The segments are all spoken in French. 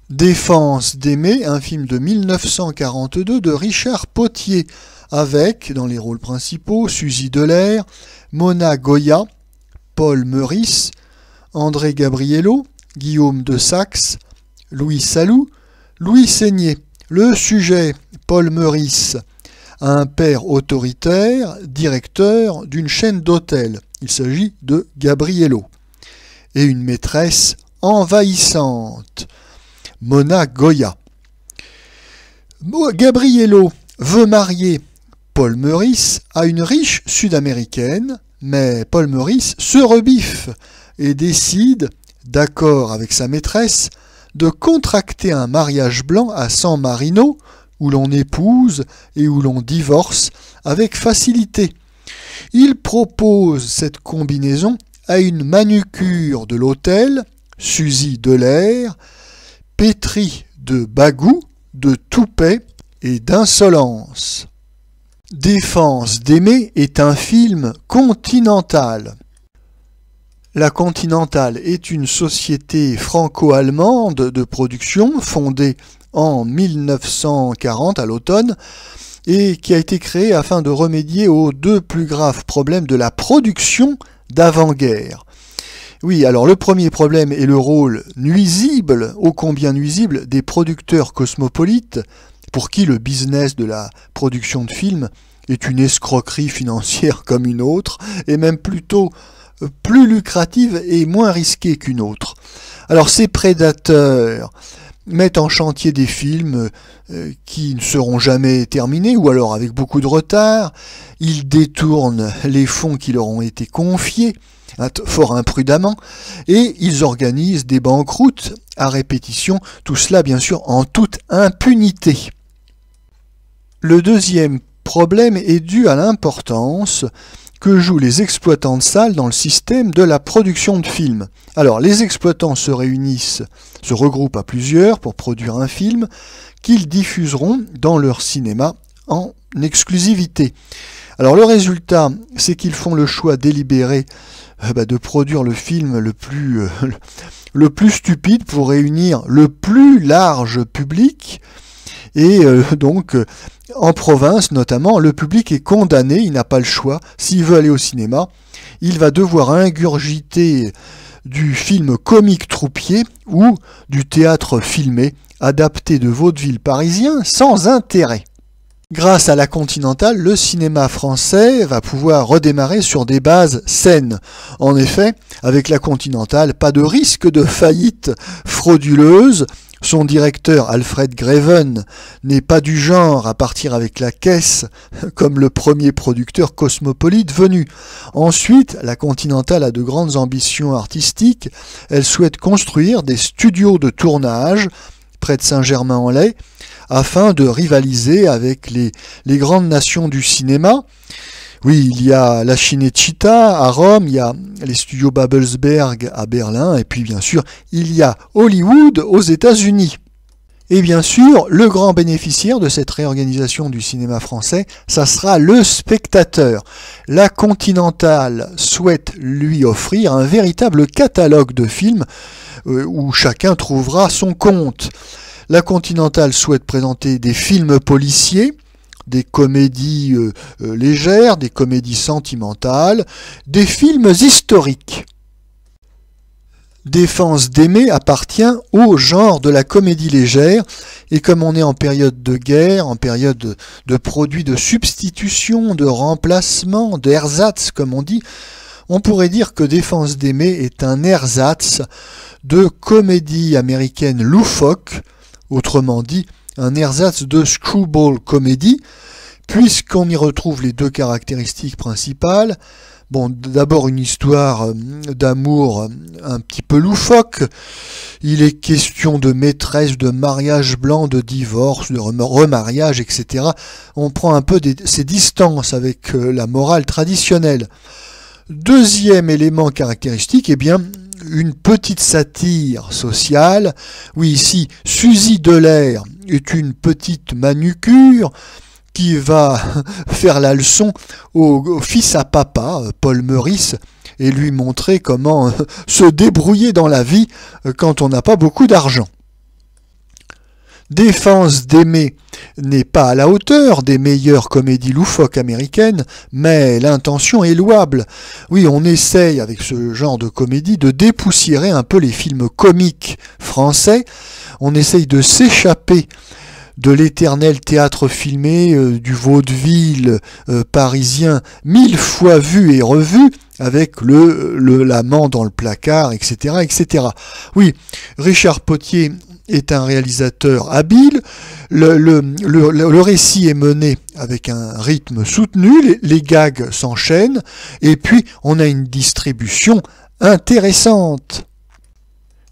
Défense d'aimer, un film de 1942 de Richard Potier, avec, dans les rôles principaux, Suzy Delair, Mona Goya, Paul Meurice, André Gabriello, Guillaume de Saxe, Louis Salou, Louis Seigné. Le sujet, Paul Meurice, un père autoritaire, directeur d'une chaîne d'hôtels. Il s'agit de Gabriello. Et une maîtresse envahissante, Mona Goya. Gabriello veut marier Paul Meurice à une riche sud-américaine, mais Paul Meurice se rebiffe et décide, d'accord avec sa maîtresse, de contracter un mariage blanc à San Marino, où l'on épouse et où l'on divorce avec facilité. Il propose cette combinaison à une manucure de l'hôtel, Suzy Delair, pétrie de bagou, de toupet et d'insolence. Défense d'aimer est un film continental. La Continentale est une société franco-allemande de production fondée en 1940 à l'automne et qui a été créée afin de remédier aux deux plus graves problèmes de la production d'avant-guerre. Oui, alors le premier problème est le rôle nuisible, ô combien nuisible, des producteurs cosmopolites pour qui le business de la production de films est une escroquerie financière comme une autre et même plutôt plus lucrative et moins risquée qu'une autre. Alors ces prédateurs mettent en chantier des films qui ne seront jamais terminés ou alors avec beaucoup de retard. Ils détournent les fonds qui leur ont été confiés fort imprudemment et ils organisent des banqueroutes à répétition, tout cela bien sûr en toute impunité. Le deuxième problème est dû à l'importance que jouent les exploitants de salles dans le système de la production de films. Alors, les exploitants se regroupent à plusieurs pour produire un film qu'ils diffuseront dans leur cinéma en exclusivité. Alors, le résultat, c'est qu'ils font le choix délibéré de produire le film le plus stupide pour réunir le plus large public. Et donc, en province notamment, le public est condamné, il n'a pas le choix. S'il veut aller au cinéma, il va devoir ingurgiter du film comique troupier ou du théâtre filmé, adapté de vaudeville parisien sans intérêt. Grâce à la Continentale, le cinéma français va pouvoir redémarrer sur des bases saines. En effet, avec la Continentale, pas de risque de faillite frauduleuse. Son directeur, Alfred Greven, n'est pas du genre à partir avec la caisse, comme le premier producteur cosmopolite venu. Ensuite, la Continentale a de grandes ambitions artistiques. Elle souhaite construire des studios de tournage près de Saint-Germain-en-Laye, afin de rivaliser avec les grandes nations du cinéma. Oui, il y a la Cinecittà à Rome, il y a les studios Babelsberg à Berlin, et puis bien sûr, il y a Hollywood aux États-Unis. Et bien sûr, le grand bénéficiaire de cette réorganisation du cinéma français, ça sera le spectateur. La Continentale souhaite lui offrir un véritable catalogue de films où chacun trouvera son compte. La Continentale souhaite présenter des films policiers, des comédies légères, des comédies sentimentales, des films historiques. Défense d'aimer appartient au genre de la comédie légère, et comme on est en période de guerre, en période de produits de substitution, de remplacement, d'ersatz comme on dit, on pourrait dire que Défense d'aimer est un ersatz de comédie américaine loufoque, autrement dit un ersatz de screwball comedy, puisqu'on y retrouve les deux caractéristiques principales. Bon, d'abord une histoire d'amour un petit peu loufoque. Il est question de maîtresse, de mariage blanc, de divorce, de remariage, etc. On prend un peu ses distances avec la morale traditionnelle. Deuxième élément caractéristique, eh bien, une petite satire sociale. Oui, ici, Suzy Delair est une petite manucure qui va faire la leçon au fils à papa, Paul Meurice, et lui montrer comment se débrouiller dans la vie quand on n'a pas beaucoup d'argent. Défense d'aimer n'est pas à la hauteur des meilleures comédies loufoques américaines, mais l'intention est louable. Oui, on essaye avec ce genre de comédie de dépoussiérer un peu les films comiques français, on essaye de s'échapper de l'éternel théâtre filmé, du vaudeville parisien 1000 fois vu et revu, avec l'amant dans le placard, etc., etc. Oui, Richard Potier est un réalisateur habile, le récit est mené avec un rythme soutenu, les gags s'enchaînent, et puis on a une distribution intéressante.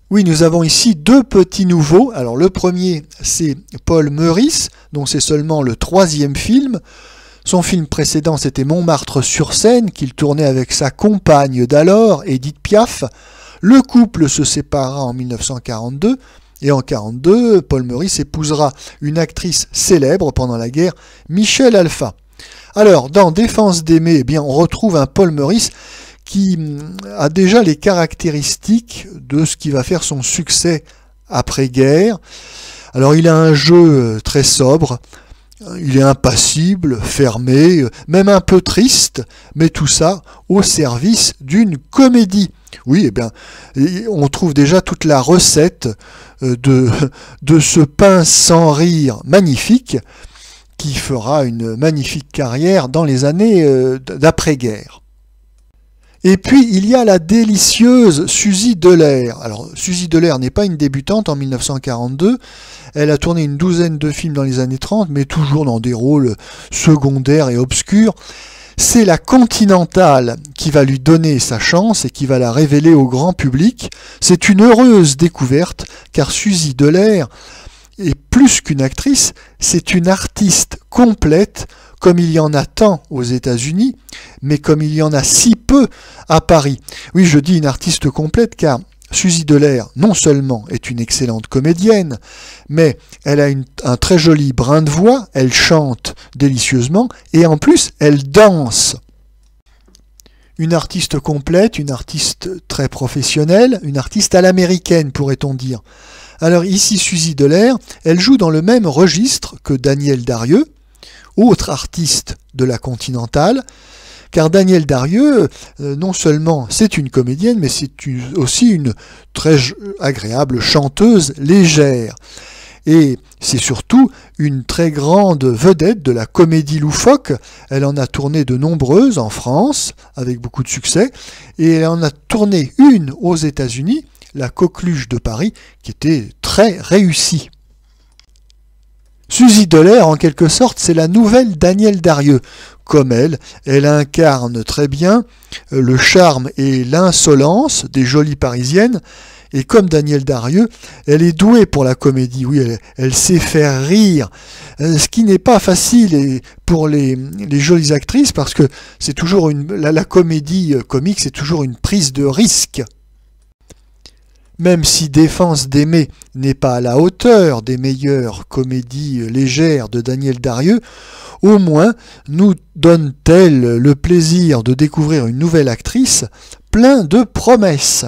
Oui, nous avons ici deux petits nouveaux. Alors le premier, c'est Paul Meurice, dont c'est seulement le 3e film. Son film précédent, c'était Montmartre-sur-Seine, qu'il tournait avec sa compagne d'alors, Édith Piaf. Le couple se sépara en 1942, et en 1942, Paul Meurice épousera une actrice célèbre pendant la guerre, Michel Alpha. Alors, dans Défense d'aimer, eh bien, on retrouve un Paul Meurice qui a déjà les caractéristiques de ce qui va faire son succès après-guerre. Alors, il a un jeu très sobre, il est impassible, fermé, même un peu triste, mais tout ça au service d'une comédie. Oui, eh bien, on trouve déjà toute la recette de ce pain sans rire magnifique qui fera une magnifique carrière dans les années d'après-guerre. Et puis, il y a la délicieuse Suzy Delair. Alors, Suzy Delair n'est pas une débutante en 1942. Elle a tourné une douzaine de films dans les années 30, mais toujours dans des rôles secondaires et obscurs. C'est la Continentale qui va lui donner sa chance et qui va la révéler au grand public. C'est une heureuse découverte, car Suzy Delair est plus qu'une actrice, c'est une artiste complète, comme il y en a tant aux États-Unis, mais comme il y en a si peu à Paris. Oui, je dis une artiste complète car Suzy Delair, non seulement est une excellente comédienne, mais elle a un très joli brin de voix, elle chante délicieusement, et en plus, elle danse. Une artiste complète, une artiste très professionnelle, une artiste à l'américaine, pourrait-on dire. Alors ici, Suzy Delair, elle joue dans le même registre que Danielle Darrieux, autre artiste de la Continentale, car Danielle Darrieux, non seulement c'est une comédienne, mais c'est aussi une très agréable chanteuse légère. Et c'est surtout une très grande vedette de la comédie loufoque. Elle en a tourné de nombreuses en France, avec beaucoup de succès, et elle en a tourné une aux États-Unis, La Coqueluche de Paris, qui était très réussie. Suzy Delair, en quelque sorte, c'est la nouvelle Danielle Darrieux. Comme elle incarne très bien le charme et l'insolence des jolies parisiennes. Et comme Danielle Darrieux, elle est douée pour la comédie. Oui, elle sait faire rire. Ce qui n'est pas facile pour les jolies actrices, parce que c'est toujours la comédie comique, c'est toujours une prise de risque. Même si Défense d'aimer n'est pas à la hauteur des meilleures comédies légères de Danielle Darrieux, au moins nous donne-t-elle le plaisir de découvrir une nouvelle actrice plein de promesses.